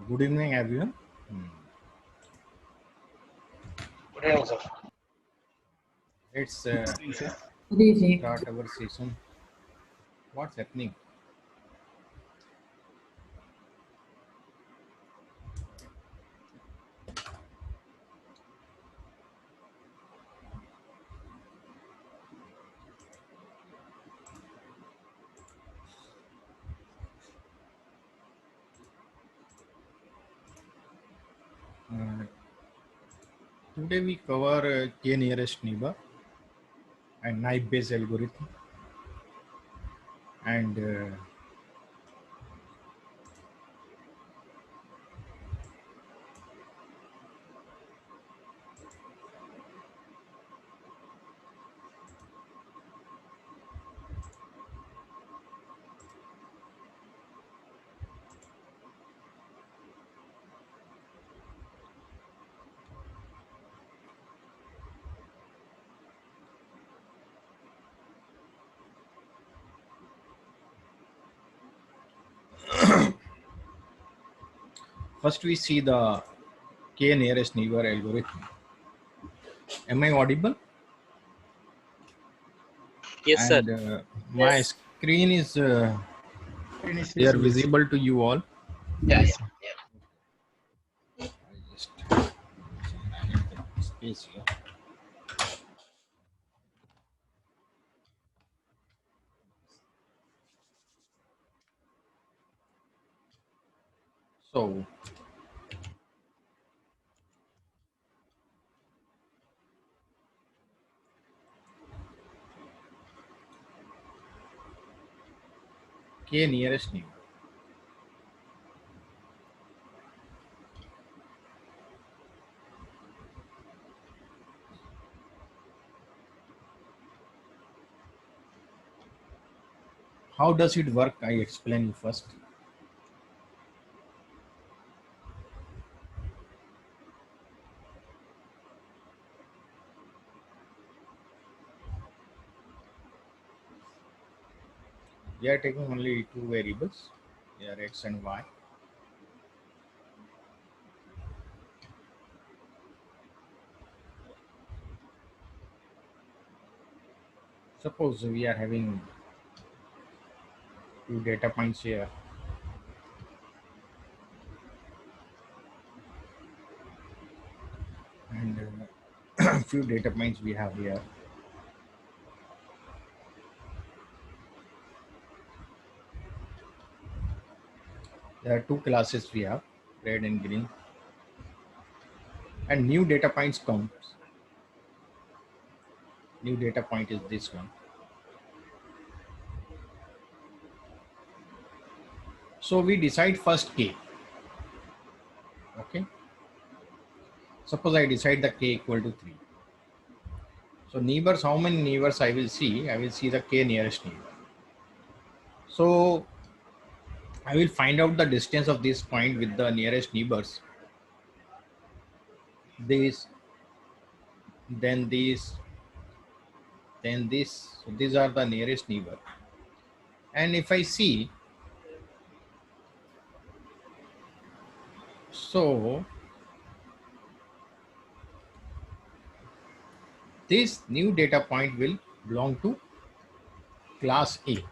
Good evening, everyone. Good evening, sir. Let's Good evening. start our session. What's happening? Uh, Today we cover k nearest neighbor and knife based algorithm, and first we see the k nearest neighbor algorithm. Am I audible? Yes, sir. And my screen is here visible to you all. Yes. I just space here. So k nearest neighbor. How does it work? I explain you first. We are taking only two variables, here x and y. Suppose we are having two data points here, and few data points we have here. There are two classes we have, red and green, and new data points comes. New data point is this one. So we decide first k. Okay. Suppose I decide the k equal to 3. So neighbors, how many neighbors I will see? I will see the k nearest neighbor. So I will find out the distance of this point with the nearest neighbors. This, then this, then this. So these are the nearest neighbor. And if I see, so this new data point will belong to class A.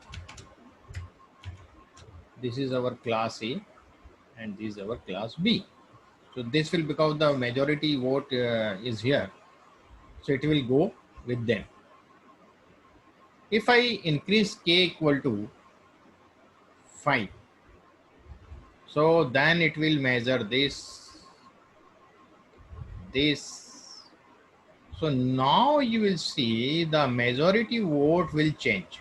This is our class A and this is our class B. So this will, because the majority vote is here, so it will go with them. If I increase k equal to 5, so then it will measure this. So now you will see the majority vote will change,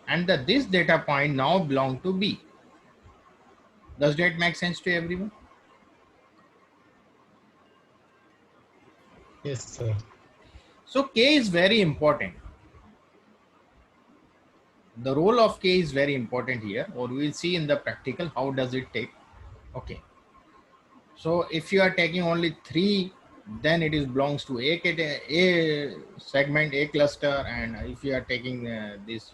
and this data point now belong to B. Does that make sense to everyone? Yes, sir. So K is very important. The role of K is very important here, or we will see in the practical how does it take. Okay. So if you are taking only 3, then it is belongs to A segment, A cluster, and if you are taking this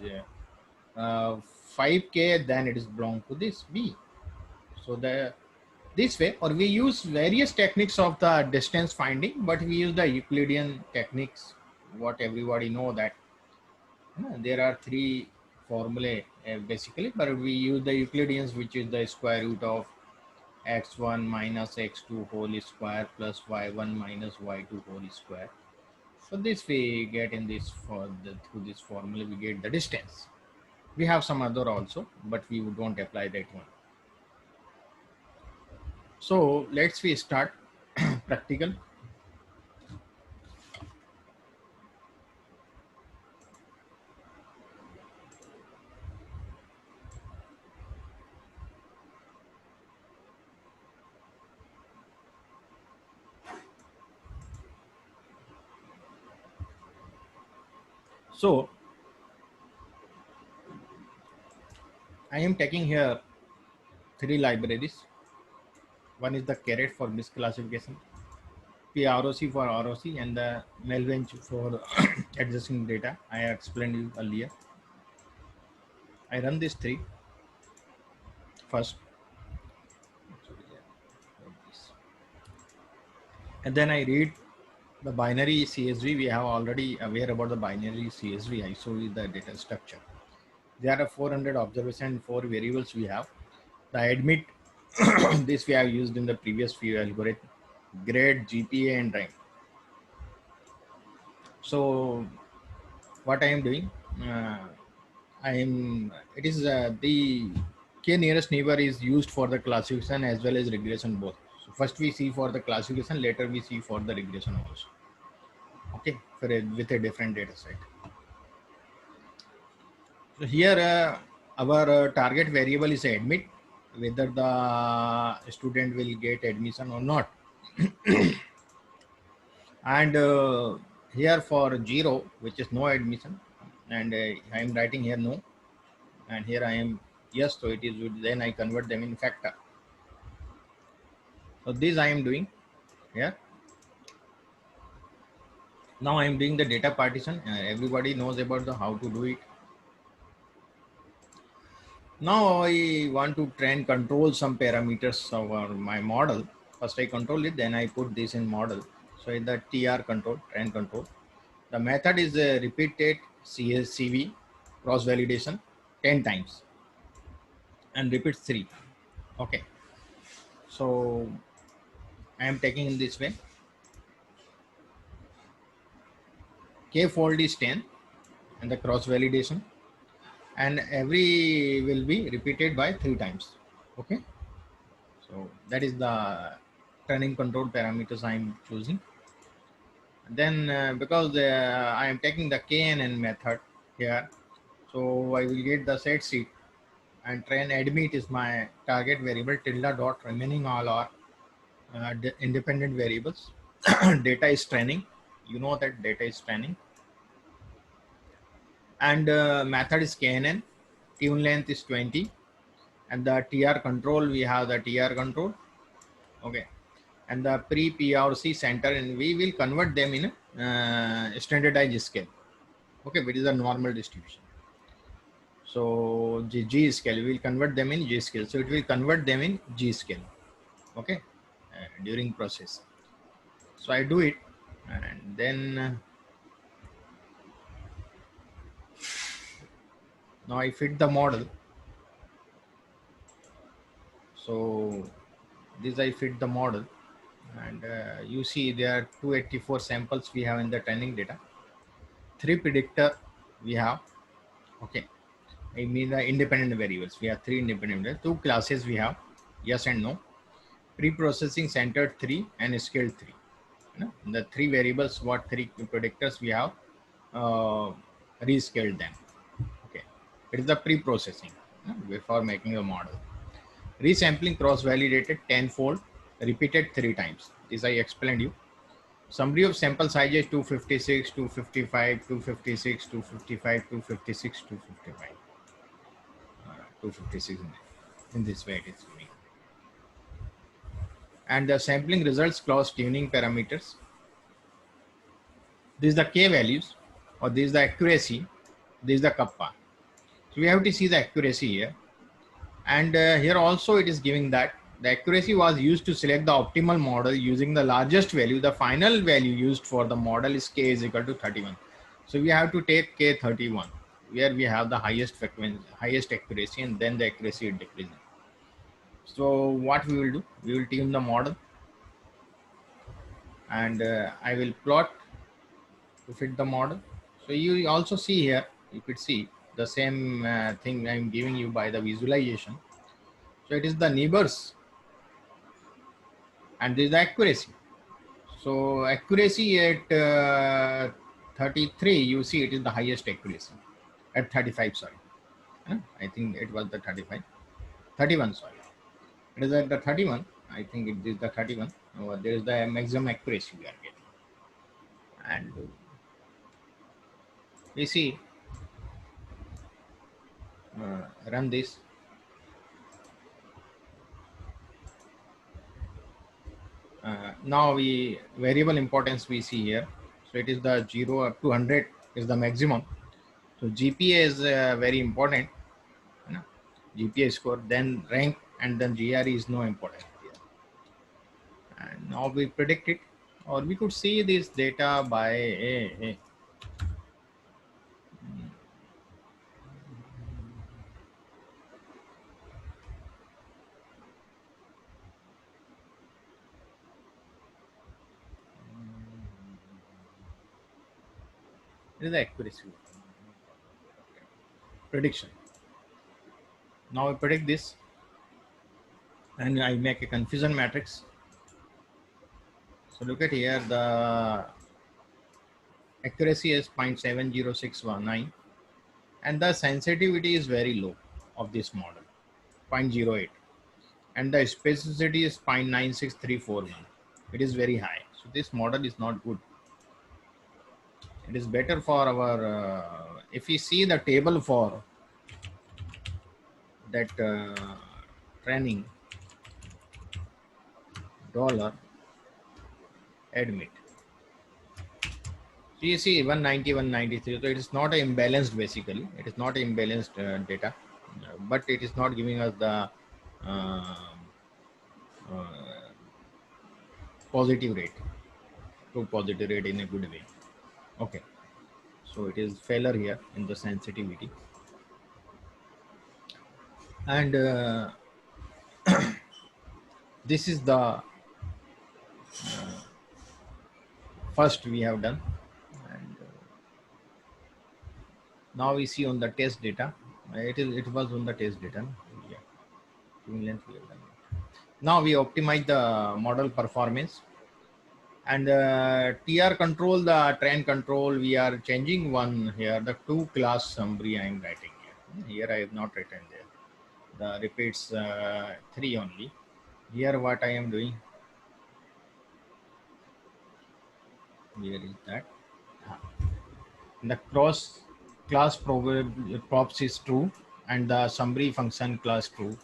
5K, then it is belong to this B. So this way, or we use various techniques of the distance finding, but we use the Euclidean techniques. What everybody know that there are three formulae basically, but we use the Euclideans, which is the square root of x1 minus x2 whole square plus y1 minus y2 whole square. So this we get in this through this formula we get the distance. We have some other also, but we don't apply that one. So let's we start practical. So I am taking here three libraries. One is the Caret for misclassification, PROC for ROC, and the Melbench for adjusting data. I explained you earlier. I run these three first, and then I read the binary CSV. We have already aware about the binary CSV. I show you the data structure. There are 400 observation, 4 variables we have. The admit, this we have used in the previous few algorithm, grade, GPA, and rank. So what I am doing, it is the K nearest neighbor is used for the classification as well as regression both. So first we see for the classification, later we see for the regression also. Okay, with a different data set. So here our target variable is admit, whether the student will get admission or not. And here for 0, which is no admission, and I am writing here no, and here I am yes, so it is good. Then I convert them in factor. So this I am doing here. Now I am doing the data partition. Everybody knows about the how to do it. Now I want to try and control some parameters of my model. First I control it, then I put this in model. So in the TR control, trend control. The method is repeated CV cross validation 10 times and repeats 3. Okay. So I am taking in this way. K fold is 10 and the cross validation, and every will be repeated by 3 times. Okay. So that is the training control parameters I am choosing. Then because I am taking the KNN method here, so I will get the set sheet, and train admit is my target variable, tilde dot remaining all are independent variables. Data is training, you know that data is training, and method is KNN, tune length is 20, and the TR control, we have the TR control. Okay, and the pre-PRC center, and we will convert them in standardized scale. Okay, which is a normal distribution. So G scale, we will convert them in G scale. So it will convert them in G scale. Okay, during process. So I do it, and then now I fit the model. So this I fit the model, and you see there are 284 samples we have in the training data. 3 predictor we have. Okay, I mean the independent variables. We have 3 independent variables. 2 classes we have, yes and no. Pre-processing centered 3 and scaled 3. The 3 variables, what 3 predictors we have, rescaled them. Okay, it is the pre-processing before making a model. Resampling cross-validated 10-fold, repeated 3 times. This I explained you. Summary of sample sizes 256, 255, 256, 255, 256, 255. 256 in this way it is unique. And the sampling results clause tuning parameters. This is the K values, or this is the accuracy, this is the kappa. So we have to see the accuracy here. And here also it is giving that The accuracy was used to select the optimal model using the largest value. The final value used for the model is k is equal to 31. So we have to take k 31, where we have the highest frequency, highest accuracy, and then the accuracy is decreasing. So what we will do? We will tune the model, and I will plot to fit the model. So you also see here, you could see the same thing I am giving you by the visualization. So it is the neighbors, and this is the accuracy. So accuracy at 33, you see it is the highest accuracy. At 35, sorry. I think it was the 35. 31, sorry. It is at the 31. I think it is the 31. There is the maximum accuracy we are getting. And we see, run this. Now we variable importance we see here. So it is the 0 up to 100 is the maximum. So GPA is very important. GPA score, then rank, and then GRE is no important here. And now we predict it, or we could see this data by a it is the accuracy prediction. Now I predict this, and I make a confusion matrix. So look at here, the accuracy is 0.70619, and the sensitivity is very low of this model, 0.08, and the specificity is 0.96341. It is very high. So this model is not good. It is better for our, if we see the table for that training dollar admit. So you see 190, 193. So it is not imbalanced basically. It is not imbalanced data, but it is not giving us the positive rate, true positive rate in a good way. Okay. So it is failure here in the sensitivity. And this is the first we have done. And now we see on the test data. It was on the test data. Yeah. Length we have done. Now we optimize the model performance. And TR control, the train control, we are changing one here. The two class summary I am writing here. Here I have not written there. The repeats 3 only. Here what I am doing. Here is that. The cross class props is true, and the summary function class true.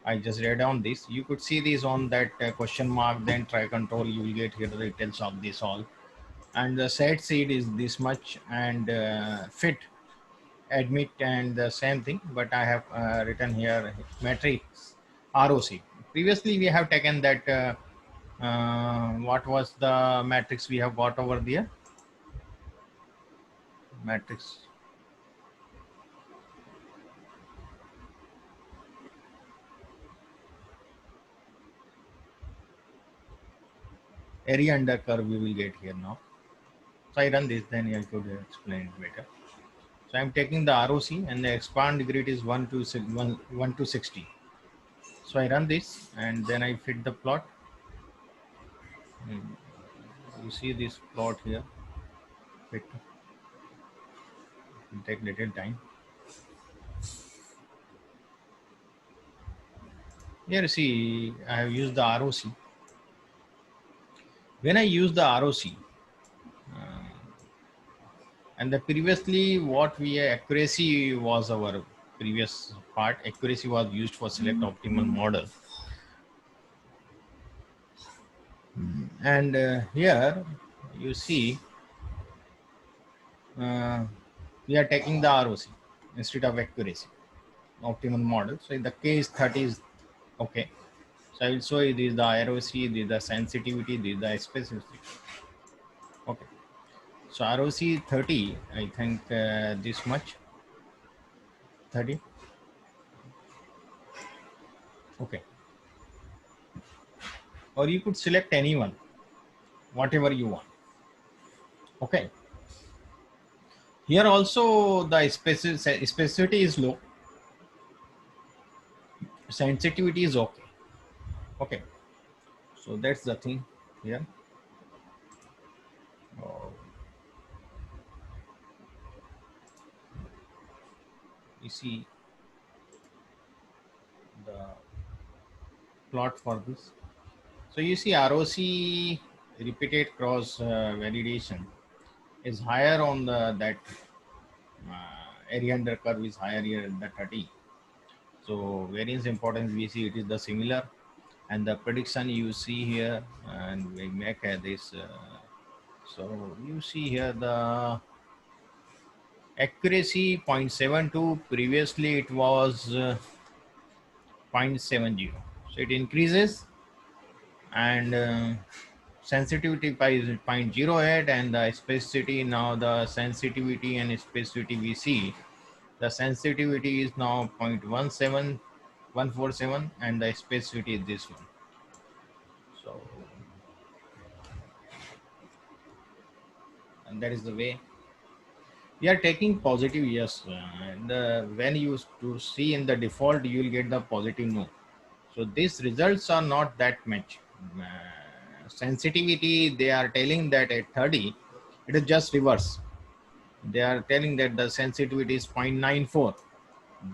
I just read on this. You could see this on that question mark, then try control. You will get here the details of this all. And the set seed is this much, and fit admit and the same thing, but I have written here matrix ROC. Previously we have taken that what was the matrix we have got over there? Matrix. Area under curve we will get here now. So I run this, then I could explain it better. So I'm taking the ROC, and the expand grid is 1 to 60. So I run this, and then I fit the plot. You see this plot here. Fit. It will take little time. Here see, I have used the ROC. When I use the ROC, and the previously what we accuracy was our previous part. Accuracy was used for select optimal model. And here you see we are taking the ROC instead of accuracy, optimal model. So in the case 30 is okay. So So I will show you this is the ROC, this is the sensitivity, this is the specificity. Okay. So ROC 30, I think this much, 30. Okay. Or you could select anyone, whatever you want. Okay. Here also the specificity is low, sensitivity is okay. Okay. So that's the thing here. Oh, you see the plot for this. So you see ROC repeated cross validation is higher on the that area under curve is higher here in the 30. So variance importance we see it is the similar, and the prediction you see here, and we make this. So you see here the accuracy 0.72. Previously it was 0.70. So it increases, and sensitivity by 0.08, and the specificity now the sensitivity and specificity we see the sensitivity is now 0.17147, and the specificity is this one. So and that is the way we are taking positive yes, and when you to see in the default you will get the positive no. So these results are not that much. Sensitivity, they are telling that at 30, it is just reverse. They are telling that the sensitivity is 0.94.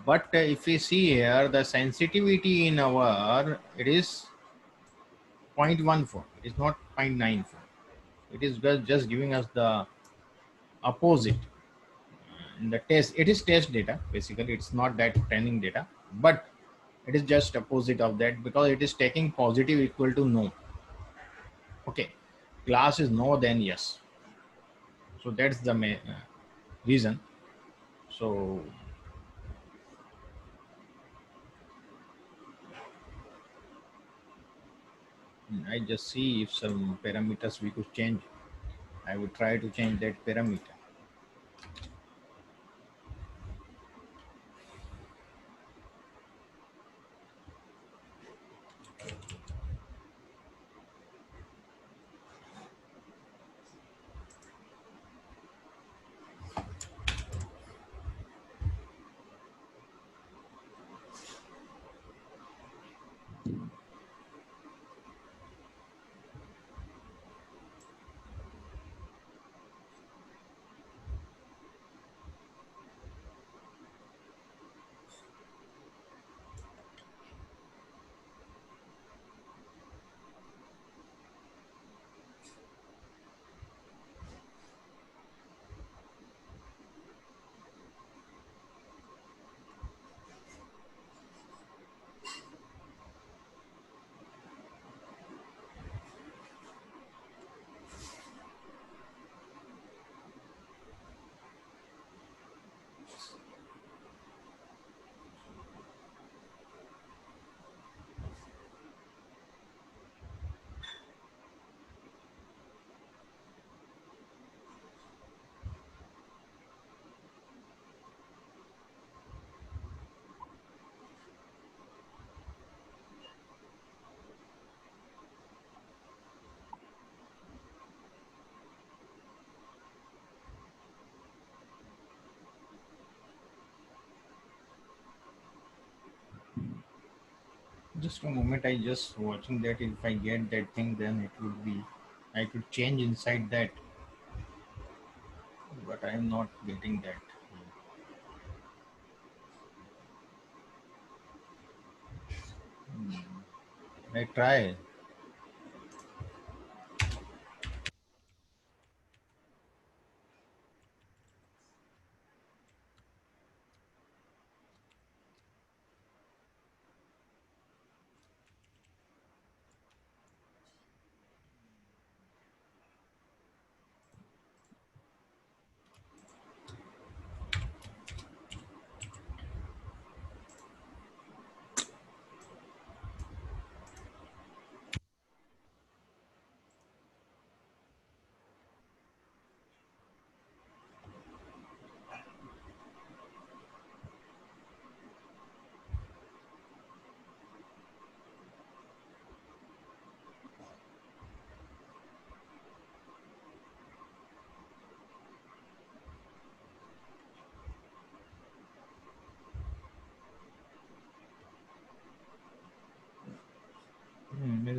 But if we see here, the sensitivity in our, it is 0.14. It is not 0.94. It is just giving us the opposite. In the test, it is test data. Basically, it's not that training data, but it is just opposite of that because it is taking positive equal to no. Okay, class is no, then yes. So that's the reason. So I just see if some parameters we could change. I would try to change that parameter. Just a moment, I just watching that if I get that thing, then it would be, I could change inside that, but I am not getting that. I try.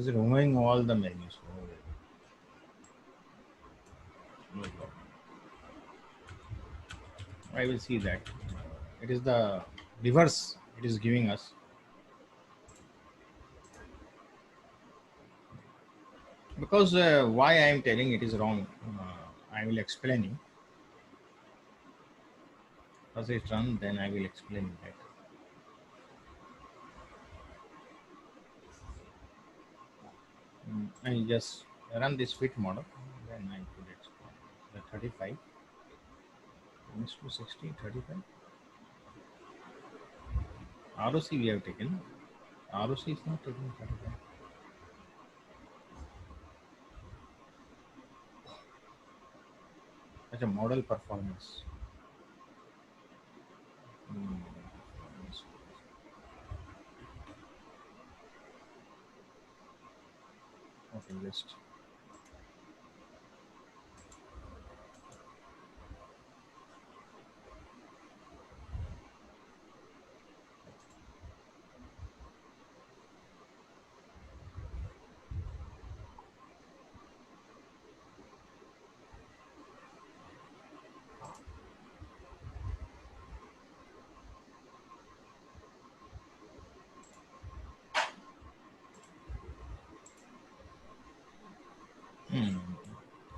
is removing all the menus. No problem. I will see that. It is the reverse it is giving us. Because why I am telling it is wrong, I will explain you. First it's run, then I will explain that. I just run this fit model, then I put it the 35 minus to 60, 35. ROC we have taken. ROC is not taken 35. Such a model performance. Okay, just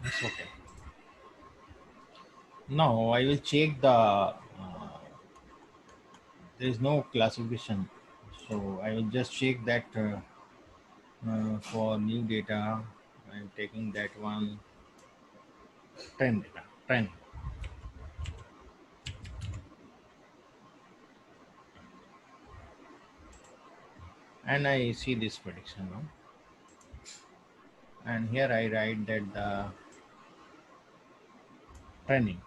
that's okay. Now I will check the there is no classification, so I will just check that for new data I am taking that one trend data, trend. And I see this prediction now. And here I write that the trending.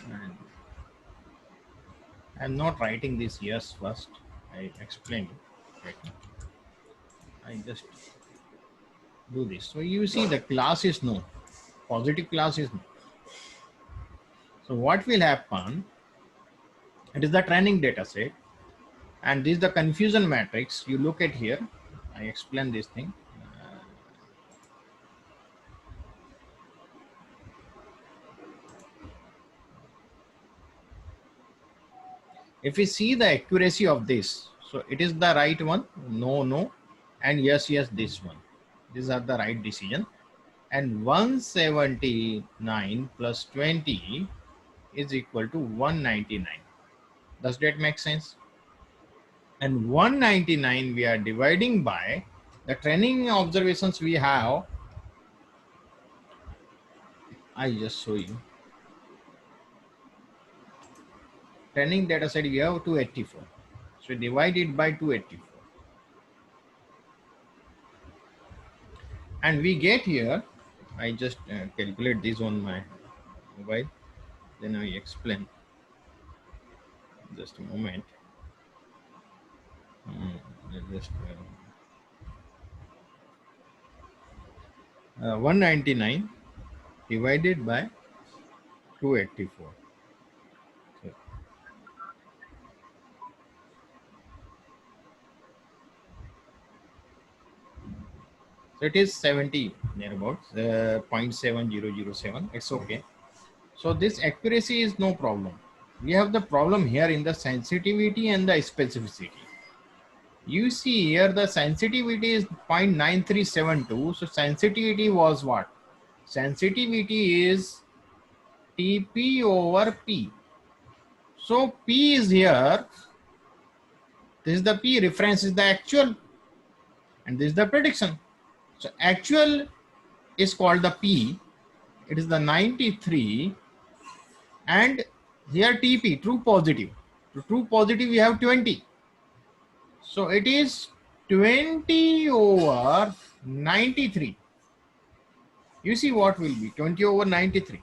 And I'm not writing this years first. I explain it. Right now. I just do this. So you see the class is no. Positive class is no. So what will happen? It is the training data set. And this is the confusion matrix. You look at here. I explain this thing. If we see the accuracy of this, so it is the right one, no, no, and yes, yes, this one. These are the right decision. And 179 plus 20 is equal to 199. Does that make sense? And 199 we are dividing by the training observations we have. I just show you. Training data set we have 284. So divide it by 284. And we get here, I just calculate this on my mobile, then I explain. Just a moment. Just 199 divided by 284. So it is 70 nearabouts, 0.7007. It's okay. So this accuracy is no problem. We have the problem here in the sensitivity and the specificity. You see here the sensitivity is 0.9372. So sensitivity was what? Sensitivity is TP over P. So P is here. This is the P, reference is the actual, and this is the prediction. So actual is called the P. It is the 93, and here TP, true positive. To true positive we have 20. So it is 20 over 93. You see what will be 20 over 93.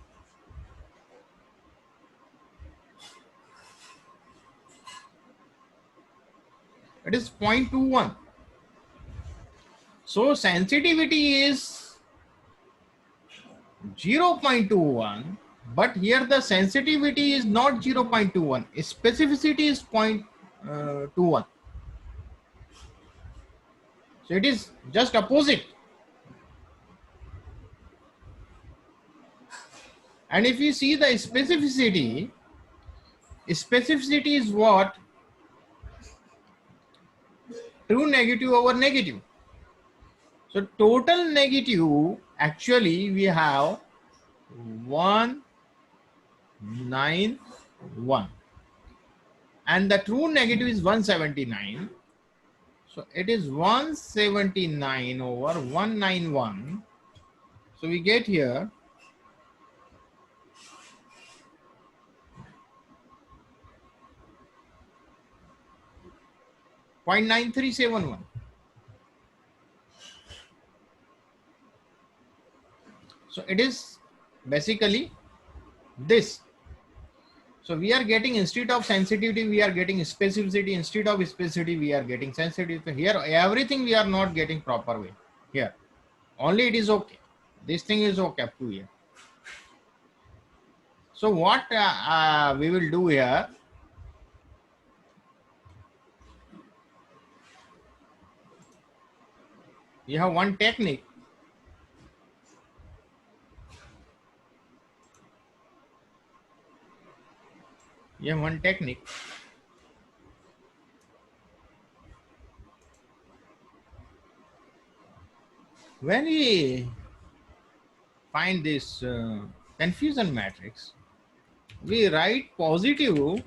It is 0.21. So sensitivity is 0.21, but here the sensitivity is not 0.21. Specificity is 0.21. So it is just opposite. And if you see the specificity is what? True negative over negative. So total negative, actually we have 191 and the true negative is 179. So it is 179 over 191. So we get here 0.9371. So it is basically this. So we are getting, instead of sensitivity, we are getting specificity. Instead of specificity, we are getting sensitivity. Here, everything we are not getting proper way. Here, only it is okay. This thing is okay up to here. So what we will do here, we have one technique. You have one technique. When we find this confusion matrix, we write positive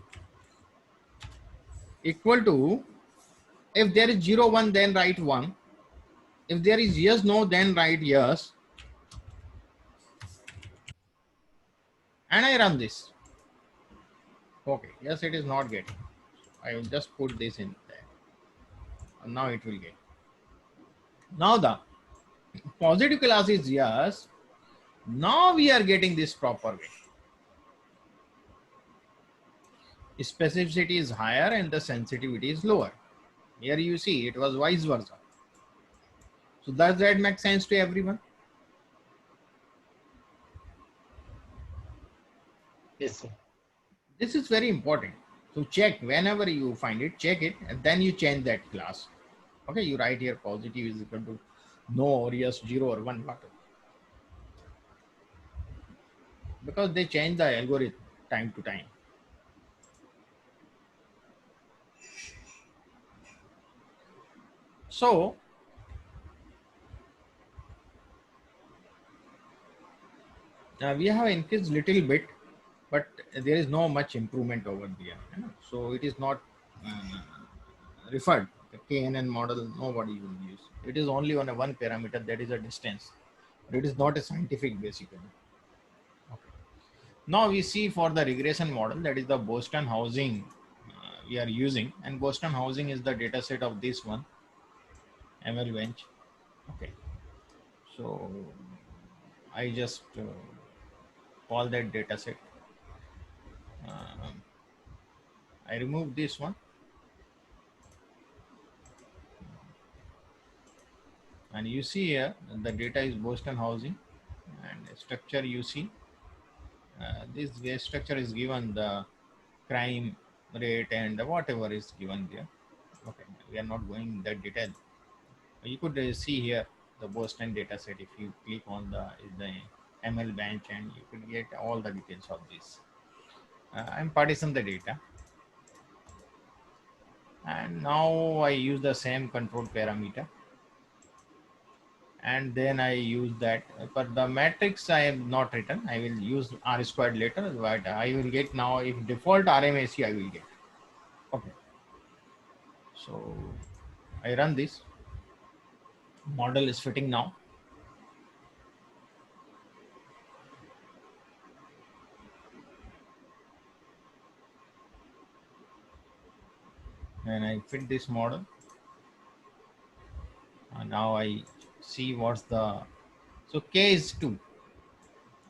equal to, if there is 0, 1, then write 1. If there is yes, no, then write yes. And I run this. Okay, yes, it is not getting. I will just put this in there. And now it will get. Now the positive class is yes. Now we are getting this proper way. Specificity is higher and the sensitivity is lower. Here you see it was vice versa. So does that make sense to everyone? Yes, sir. This is very important. So check whenever you find it, check it, and then you change that class. Okay, you write here positive is equal to no or yes, 0 or 1, whatever. Because they change the algorithm time to time. So we have increased little bit, but there is no much improvement over there. So it is not referred. The KNN model, nobody will use. It is only on a one parameter, that is a distance. But it is not a scientific basically. Okay. Now we see for the regression model, that is the Boston housing we are using, and Boston housing is the data set of this one, ML bench. Okay. So I just call that data set. I remove this one. And you see here, the data is Boston housing, and structure you see. This structure is given the crime rate and whatever is given there. Okay, we are not going in that detail. You could see here the Boston data set. If you click on the ML bench, and you could get all the details of this. I'm partition the data. And now I use the same control parameter. And then I use that, but the matrix I have not written. I will use R squared later, but I will get now, if default RMSE I will get. Okay. So I run this. Model is fitting now. And I fit this model. And now I see what's the, so K is 2.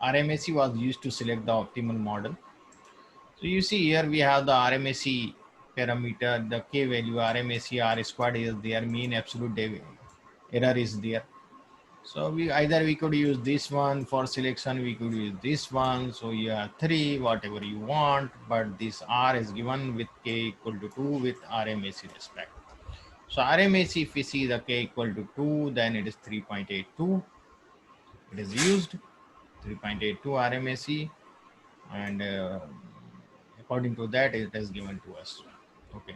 RMSE was used to select the optimal model. So you see here we have the RMSE parameter, the K value, RMSE, R squared is there, mean absolute error is there. So we could use this one for selection, we could use this one. So you have 3, whatever you want, but this R is given with K equal to 2 with RMSE respect. So RMAC, if we see the k equal to 2, then it is 3.82. It is used 3.82 RMAC, and according to that, it is given to us. Okay.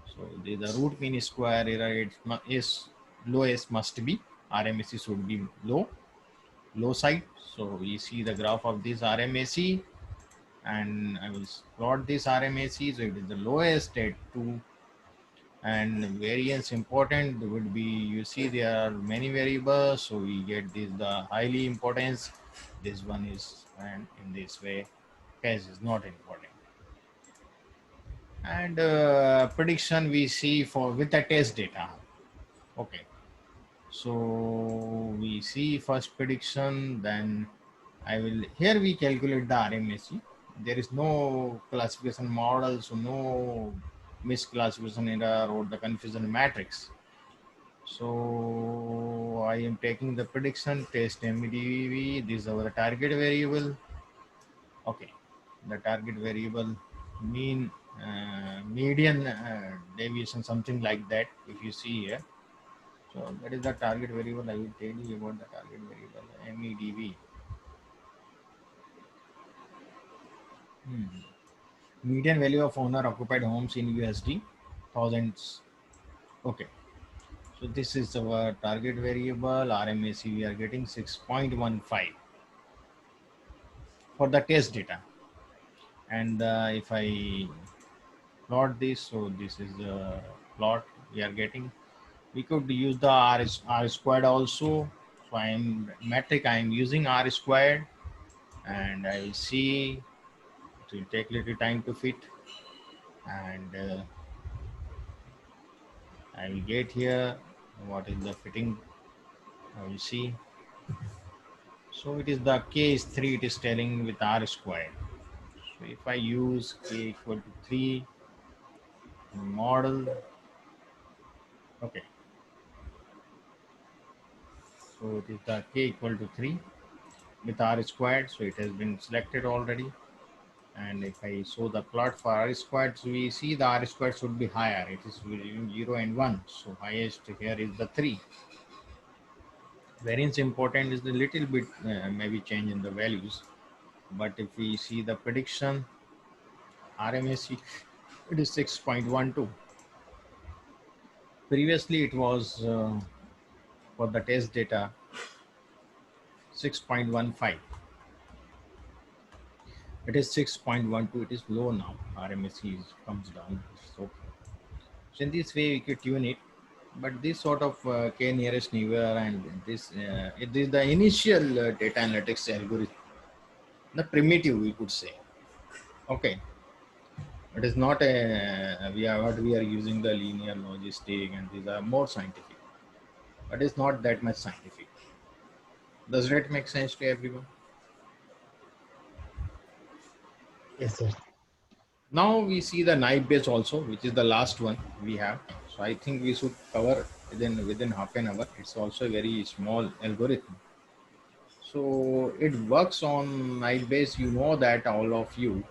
So the root mean square error is lowest must be RMAC should be low side. So we see the graph of this RMAC, and I will plot this RMAC. So it is the lowest at 2, and variance important would be, you see there are many variables, so we get this the highly importance. This one is, and in this way case is not important. And prediction we see for with the test data. Okay, so we see first prediction, then I will, here we calculate the RMAC. There is no classification model, so no misclassification error or the confusion matrix. So I am taking the prediction test MEDV. This is our target variable. Okay, the target variable mean median deviation, something like that, if you see here. So that is the target variable. I will tell you about the target variable, MEDV. Median value of owner occupied homes in USD, thousands. Okay. So this is our target variable. RMAC we are getting 6.15 for the test data. And if I plot this, so this is the plot we are getting. We could use the R squared also. So I am metric, I am using R squared, and I will see it will take little time to fit, and I will get here what is the fitting. I will see. So it is the k is 3, it is telling with R squared. So if I use k equal to 3 model, okay. So it is the k equal to 3 with R squared. So it has been selected already. And if I show the plot for R squared, so we see the R squared should be higher. It is between 0 and 1. So highest here is the 3. Variance important is the little bit maybe change in the values. But if we see the prediction, RMAC, it is 6.12. Previously it was for the test data 6.15. It is 6.12. It is low now. RMAC comes down. So in this way we could tune it. But this sort of k nearest neighbor, and this it is the initial data analytics algorithm, the primitive we could say. Okay, it is not a what we are using the linear logistic, and these are more scientific, but it's not that much scientific. Does that make sense to everyone? Yes, sir. Now we see the naive Bayes also, which is the last one we have. So I think we should cover within half an hour. It's also a very small algorithm. So it works on naive Bayes. You know that, all of you.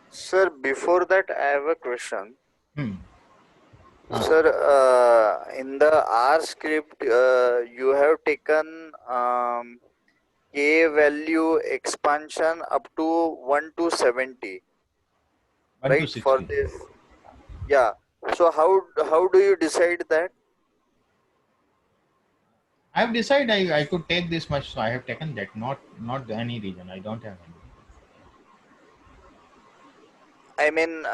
Sir, before that, I have a question. Ah. Sir, in the R script, you have taken k value expansion up to 1 to 70, 1 right? to 60. For this, yeah. So how do you decide that? I have decided I could take this much, so I have taken that. Not any reason. I don't have any. I mean,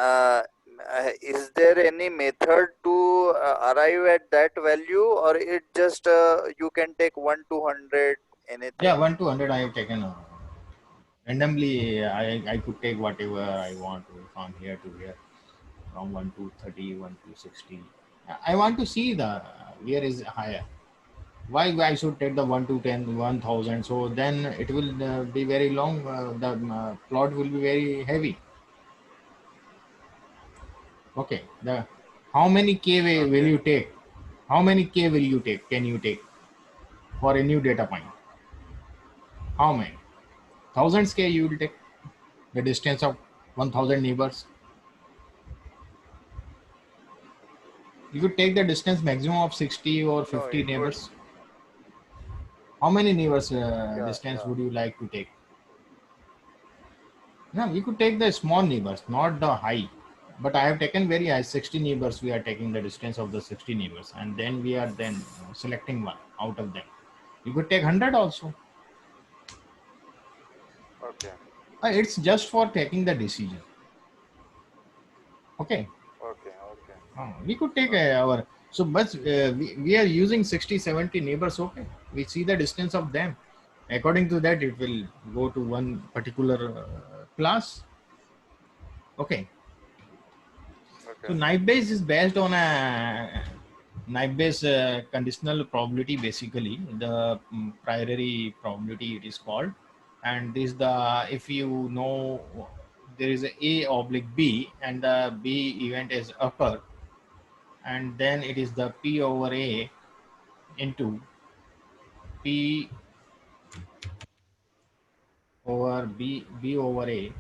is there any method to arrive at that value, or it just you can take 1 to 100 anything? Yeah, 1 to 100 I have taken. Randomly, I could take whatever I want from here to here, from 1 to 30, 1 to 60. I want to see the where is higher. Why I should take the 1 to 10, 1000? So then it will be very long. The plot will be very heavy. Okay. How many k will you take? How many k will you take? Can you take for a new data point? How many? Thousands k you will take the distance of 1000 neighbors. You could take the distance maximum of 60 or 50 it would, neighbors. How many neighbors distance yeah. would you like to take? No, you could take the small neighbors, not the high. But I have taken very high 60 neighbors. We are taking the distance of the 60 neighbors, and then we are then selecting one out of them. You could take 100 also. Okay. It's just for taking the decision. Okay. Okay. Okay. We could take Got it. our, so but we are using 60, 70 neighbors. Okay, we see the distance of them. According to that, it will go to one particular class. Okay, so Okay. knife base is based on a knife base conditional probability. Basically, the priority probability it is called, and this the, if you know, there is a oblique B and the B event is occur, and then it is the P over A into P over B over A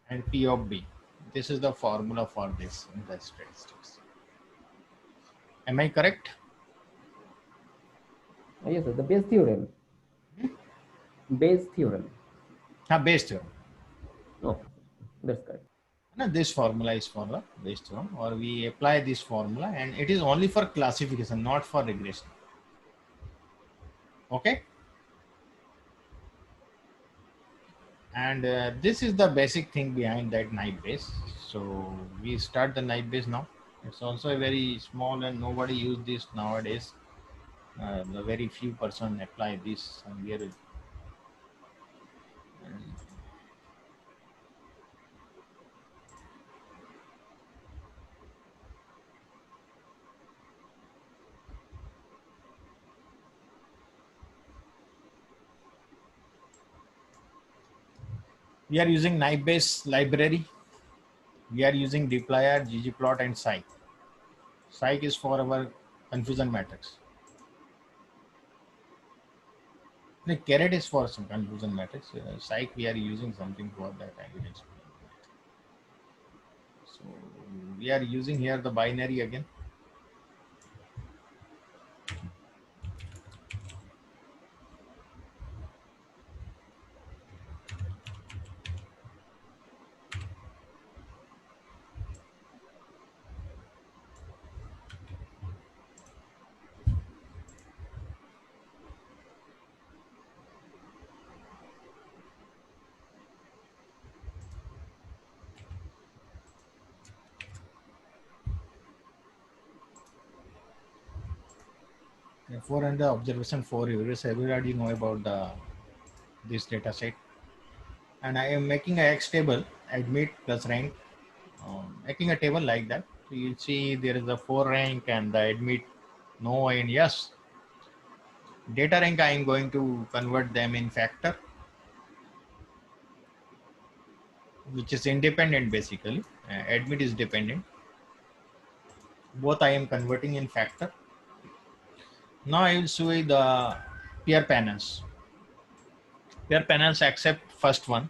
and P of B. This is the formula for this in the statistics. Am I correct? Yes, sir. The Bayes theorem. Bayes theorem. Bayes theorem. No, that's correct. Now this formula is for the Bayes theorem, or we apply this formula, and it is only for classification, not for regression. Okay. And this is the basic thing behind that knife base. So we start the knife base now. It's also a very small and nobody use this nowadays. The very few person apply this, and we are using knife base library. We are using dplyr, ggplot, and psych. Psych is for our confusion matrix. The caret is for some confusion matrix. Psych we are using something for that. I will explain. So we are using here the binary again. For and the observation 4 errors, everybody know about this data set. And I am making a X table, admit plus rank, making a table like that. So you'll see there is a 4 rank and the admit no and yes. Data rank I am going to convert them in factor, which is independent basically. Admit is dependent. Both I am converting in factor. Now I will show you the pair panels. Pair panels accept first one,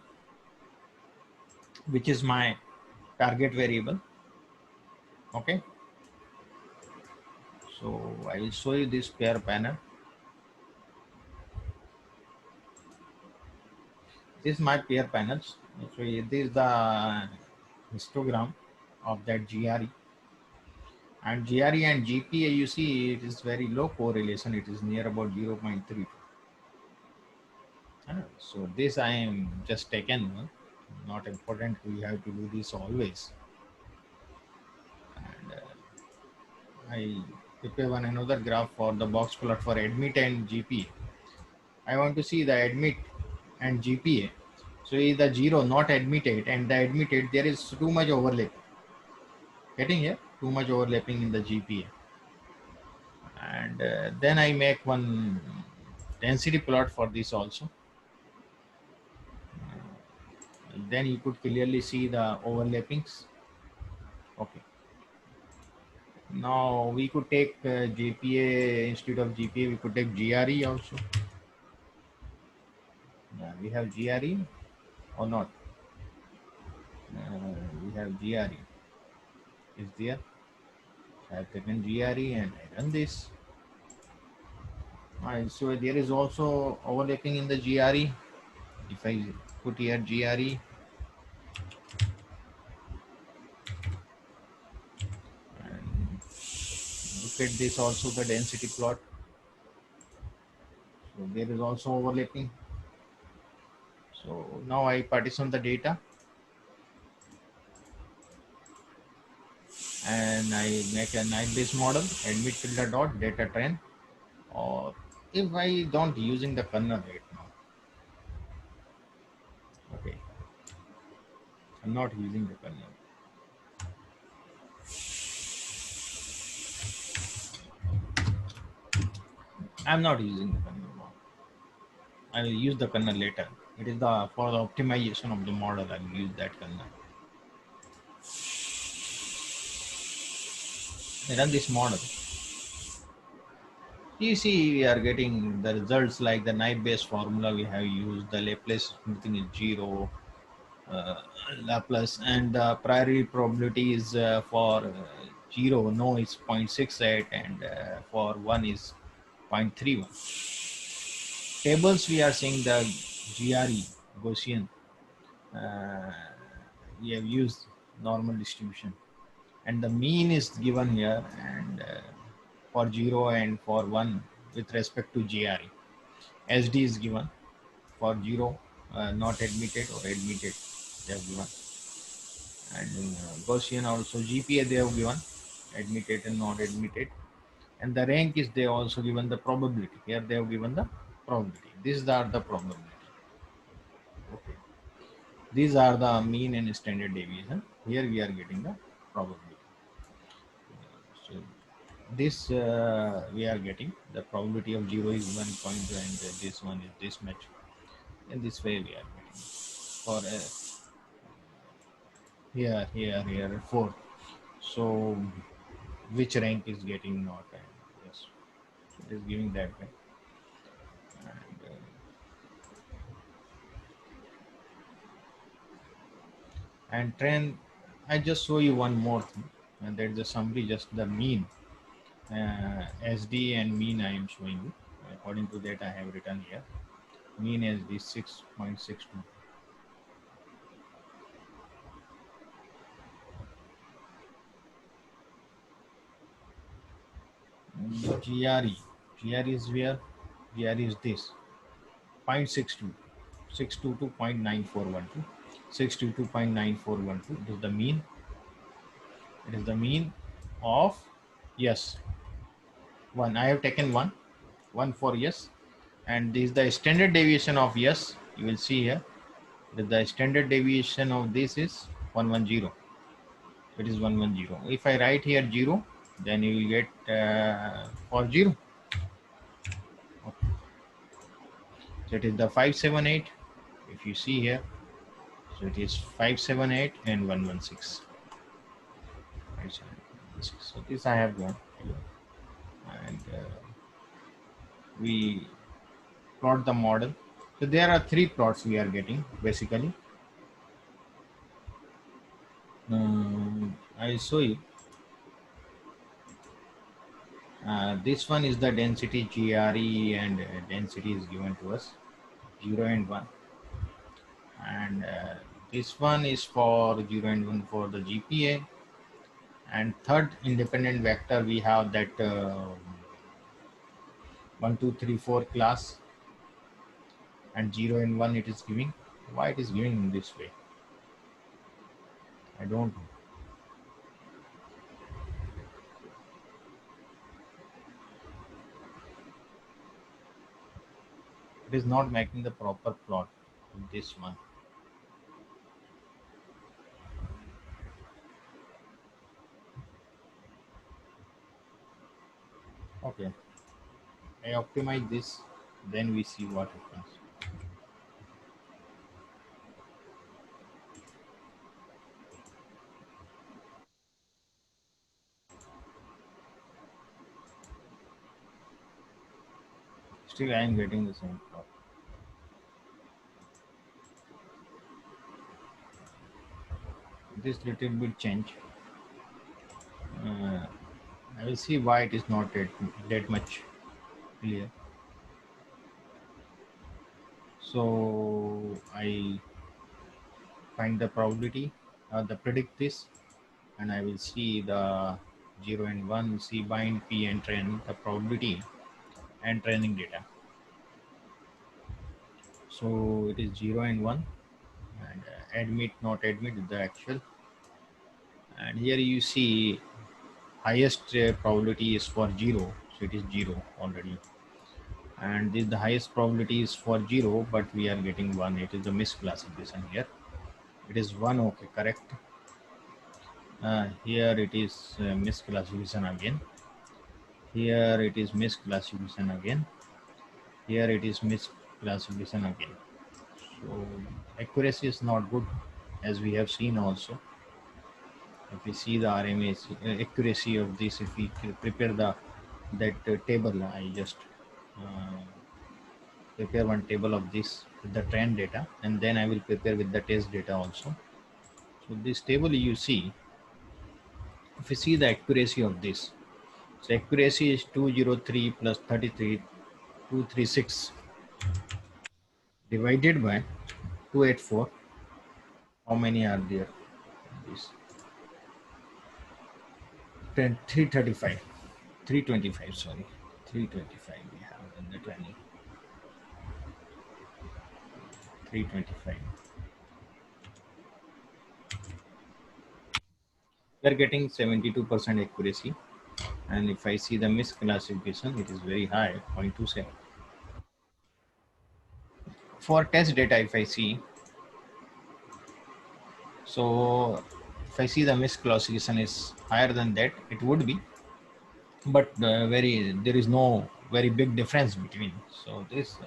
which is my target variable. Okay. So I will show you this pair panel. This is my pair panels. So this is the histogram of that GRE. And GRE and GPA, you see, it is very low correlation. It is near about 0.32. So this I am just taken, not important. We have to do this always. And I prepare one another graph for the box plot for admit and GPA. I want to see the admit and GPA. So is the 0 not admitted, and the admitted there is too much overlap. Getting here? Too much overlapping in the GPA. And then I make one density plot for this also. Then you could clearly see the overlappings. Okay. Now we could take GPA instead of GPA. We could take GRE also. We have GRE or not? We have GRE. Is there? I have taken GRE and I run this. So there is also overlapping in the GRE. If I put here GRE and look at this also the density plot. So there is also overlapping. So now I partition the data and I make a Naive-Bayes model, admit tilde dot data trend, or if I don't using the kernel right now. Okay, I'm not using the kernel. I'm not using the kernel now. I will use the kernel later. It is the for the optimization of the model. I will use that kernel. I run this model. You see, we are getting the results like the Naive-Bayes formula we have used. The Laplace smoothing is 0, uh, Laplace, and the priority probability is for 0, no, is 0.68, and for 1 is 0.31. Tables we are seeing the GRE Gaussian. Uh, we have used normal distribution, and the mean is given here, and for 0 and for 1 with respect to GRE. SD is given for 0, not admitted or admitted, they have given. And in Gaussian also GPA they have given, admitted and not admitted. And the rank is they also given the probability. Here they have given the probability. These are the probability. Okay. These are the mean and standard deviation. Here we are getting the probability. So this we are getting the probability of 0 is 1 point and this one is this much. In this way we are getting for here 4. So which rank is getting not, and yes, so it is giving that way. And trend, I just show you one more thing, and there is a summary, just the mean, SD and mean I am showing you. According to that I have written here, mean SD 6.62. GRE, GRE is where? GRE is this 0.62, 622.9412, 622.9412. It is the mean. It is the mean of yes. One. I have taken one for yes, and this is the standard deviation of yes. You will see here that the standard deviation of this is 110. It is 110. If I write here 0, then you will get for 0. Okay. So it is the 578. If you see here, so it is 578 and 116. 578, so this I have done, and we plot the model. So there are 3 plots we are getting basically. I'll show you. This one is the density GRE, and density is given to us 0 and 1, and this one is for 0 and 1 for the GPA, and third independent vector we have that 1 2 3 4 class, and 0 and 1 it is giving. Why it is giving in this way, I don't know. It is not making the proper plot in this one. Okay, I optimize this, then we see what happens. Still I am getting the same plot. This little bit change. I will see why it is not that much clear. So I find the probability, the predict this, and I will see the 0 and 1, C bind, P and train the probability and training data. So it is 0 and 1, and admit, not admit is the actual. And here you see highest probability is for 0, so it is 0 already. And this the highest probability is for 0, but we are getting 1. It is a misclassification here. It is 1, okay, correct. Here it is misclassification again. Here it is misclassification again. Here it is misclassification again. So accuracy is not good, as we have seen also. If we see the RMA accuracy of this, if we prepare that table, I just prepare one table of this with the trend data, and then I will prepare with the test data also. So this table you see, if you see the accuracy of this, so accuracy is 203 plus 33, 236 divided by 284. How many are there? This 335, 325, sorry, 325 we have in the training. 325. We are getting 72% accuracy, and if I see the misclassification, it is very high, 0.27. For test data, if I see, so if I see the misclassification is higher than that, it would be, but there is no very big difference between. So this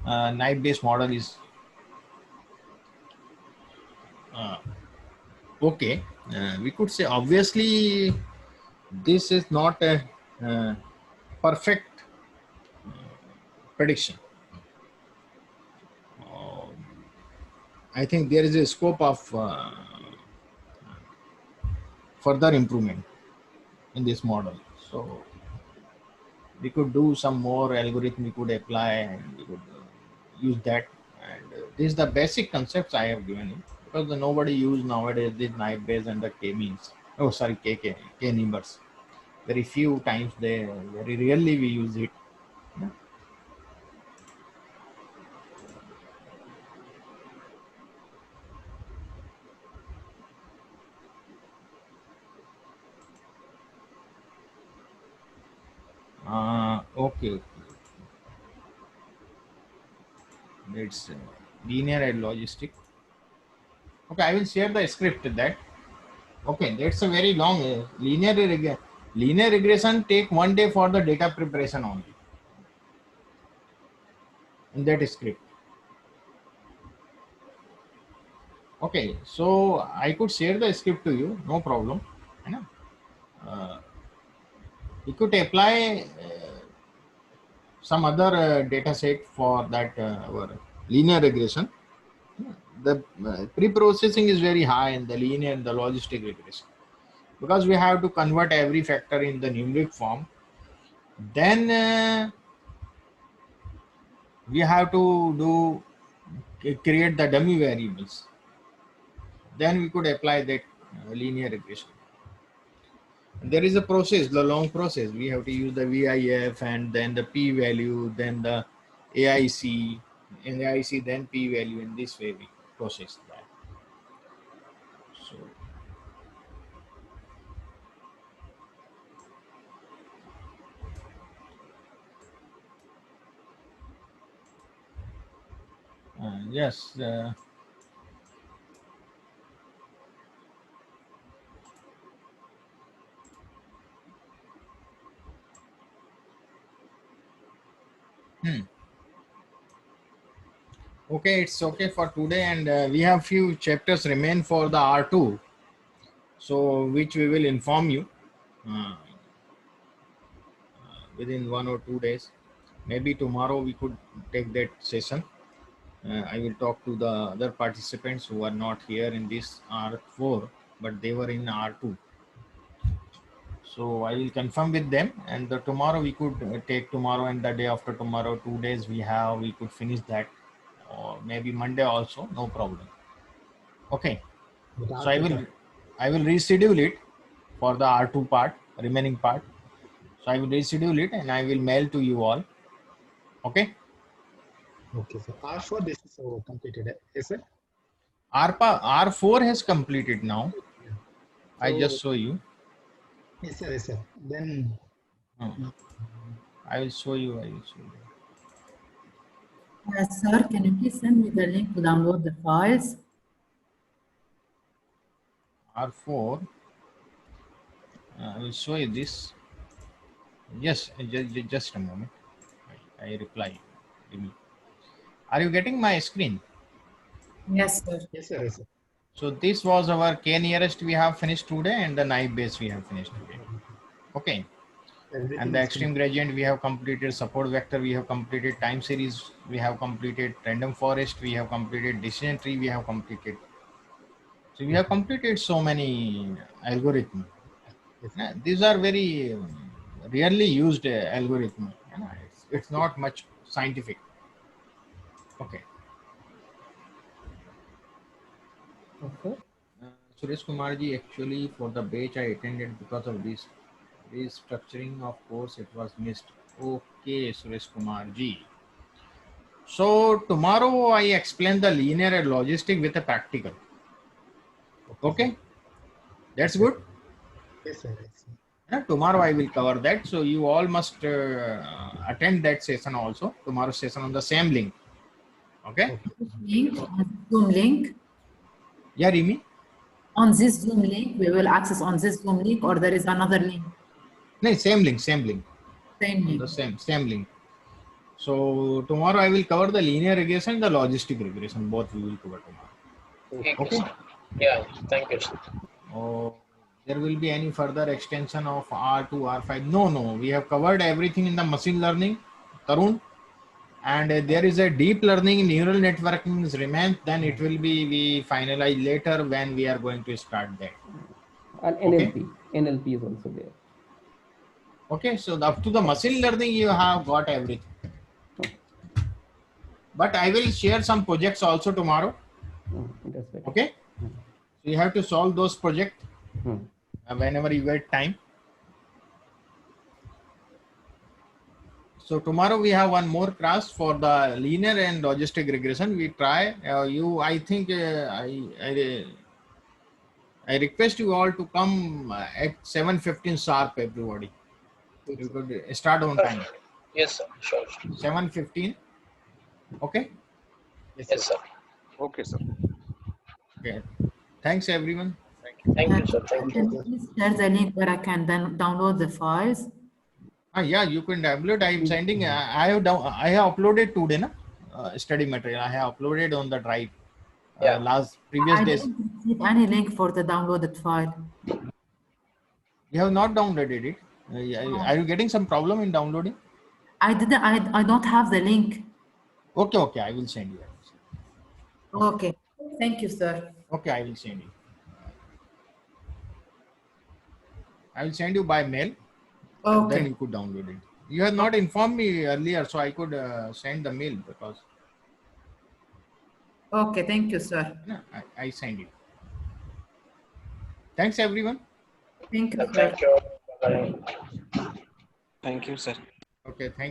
naive-Bayes model is okay. We could say obviously this is not a perfect prediction. I think there is a scope of further improvement in this model. So we could do some more algorithm we could apply, and we could use that. And this is the basic concepts I have given you, because nobody use nowadays this naive-Bayes and the k-means. Oh, sorry, k-numbers. Very few times very rarely we use it. Yeah. Okay. It's linear and logistic. Okay, I will share the script that. Okay, that's a very long linear regression take 1 day for the data preparation only in that script. Okay, so I could share the script to you, no problem. You could apply some other data set for that our linear regression. The pre-processing is very high in the linear and the logistic regression, because we have to convert every factor in the numeric form. Then we have to create the dummy variables. Then we could apply that linear regression. There is a process, the long process. We have to use the VIF and then the p value, then the AIC, and AIC then p value. In this way we process that. So yes. Okay, it's okay for today, and we have few chapters remain for the R2, so which we will inform you within 1 or 2 days. Maybe tomorrow we could take that session. I will talk to the other participants who are not here in this R4, but they were in R2. So I will confirm with them, and tomorrow we could take tomorrow and the day after tomorrow, 2 days we could finish that, or maybe Monday also, no problem. Okay. But So I will reschedule it for the R2 part, remaining part. So I will reschedule it and I will mail to you all. Okay. Okay, sir. R4, this is completed. Yes, sir. R4 has completed now. I So- just show you. Yes, sir. Yes, sir. Then I will show you. I will show you. Sir, can you please send me the link to download the files? R4. I will show you this. Yes, just a moment. I reply. Are you getting my screen? Yes, sir. yes, sir. Yes, sir. So this was our K nearest we have finished today, and the naive base we have finished today. Okay. Everything And the is extreme gradient we have completed, support vector we have completed, time series we have completed, random forest we have completed, decision tree we have completed. So we have completed so many algorithms. Yes, sir. These are very rarely used algorithm. It's not much scientific. Okay. Okay. Suresh Kumar ji, actually for the batch I attended, because of this restructuring of course it was missed. Okay, Suresh Kumar ji. So tomorrow I explain the linear and logistic with a practical. Okay, that's good. Yes, sir. Yes, sir. Tomorrow I will cover that. So you all must attend that session also. Tomorrow's session on the same link. Okay. Link on Zoom link. Yeah, Rimi. On this Zoom link, we will access on this Zoom link, or there is another link. No, same link. Same link. Same On link. the same link. So tomorrow I will cover the linear regression and the logistic regression. Both we will cover tomorrow. Okay. Yeah, thank you, sir. Oh, there will be any further extension of R2, R5? No. We have covered everything in the machine learning, Tarun. And there is a deep learning neural networking is remains. Then it will be we finalize later when we are going to start that. And Okay. NLP is also there. Okay, so up to the machine learning you have got everything. But I will share some projects also tomorrow. That's better. Okay, so you have to solve those projects whenever you get time. So tomorrow we have one more class for the linear and logistic regression. We try I think I request you all to come at 7:15 sharp, everybody. You could start on time. Yes, sir. Sure. 7:15. Okay. Yes, sir. Okay, sir. Okay. Thanks, everyone. Thank you, sir. Thank you. Can you please share the link where I can then download the files? Yeah, you can download. I am sending. I have uploaded today, na study material. I have uploaded on the drive. Yeah. Previous I days. didn't receive any link for the downloaded file. You have not downloaded it. Are you getting some problem in downloading? I didn't. I don't have the link. Okay. I will send you. Okay. Thank you, sir. Okay, I will send you. I will send you by mail. Then Okay. you could download it. You have not informed me earlier, so I could send the mail because Okay. Thank you, sir. I send you. Thanks, everyone. Thank you, sir. Thank you. Bye. Thank you, sir. Okay, thank you.